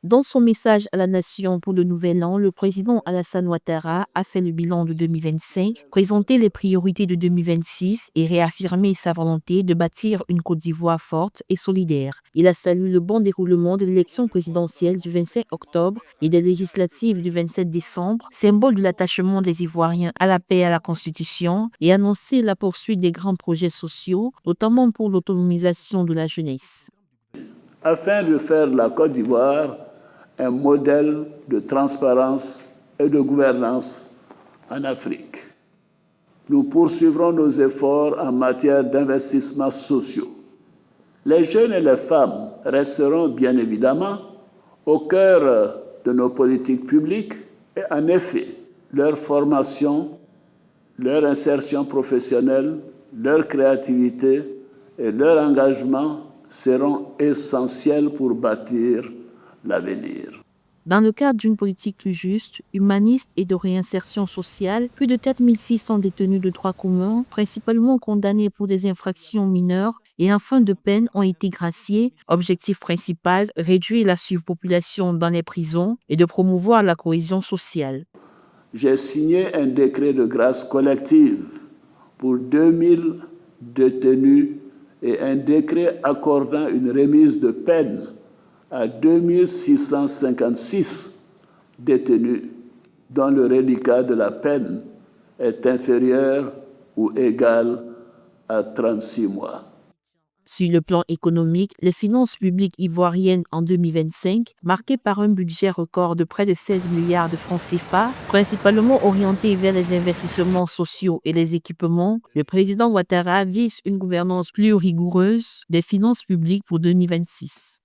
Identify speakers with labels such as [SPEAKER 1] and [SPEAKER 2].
[SPEAKER 1] Dans son message à la nation pour le Nouvel An, le président Alassane Ouattara a fait le bilan de 2025, présenté les priorités de 2026 et réaffirmé sa volonté de bâtir une Côte d'Ivoire forte et solidaire. Il a salué le bon déroulement de l'élection présidentielle du 25 octobre et des législatives du 27 décembre, symbole de l'attachement des Ivoiriens à la paix et à la Constitution, et annoncé la poursuite des grands projets sociaux, notamment pour l'autonomisation de la jeunesse.
[SPEAKER 2] Afin de faire de la Côte d'Ivoire un modèle de transparence et de gouvernance en Afrique. Nous poursuivrons nos efforts en matière d'investissements sociaux. Les jeunes et les femmes resteront bien évidemment au cœur de nos politiques publiques et en effet, leur formation, leur insertion professionnelle, leur créativité et leur engagement seront essentiels pour bâtir l'avenir.
[SPEAKER 1] Dans le cadre d'une politique plus juste, humaniste et de réinsertion sociale, plus de 4 600 détenus de droit commun, principalement condamnés pour des infractions mineures et en fin de peine, ont été graciés. Objectif principal, réduire la surpopulation dans les prisons et de promouvoir la cohésion sociale.
[SPEAKER 2] J'ai signé un décret de grâce collective pour 2000 détenus et un décret accordant une remise de peine à 2656 détenus dont le reliquat de la peine est inférieur ou égal à 36 mois.
[SPEAKER 1] Sur le plan économique, les finances publiques ivoiriennes en 2025, marquées par un budget record de près de 16 milliards de francs CFA, principalement orientés vers les investissements sociaux et les équipements, le président Ouattara vise une gouvernance plus rigoureuse des finances publiques pour 2026.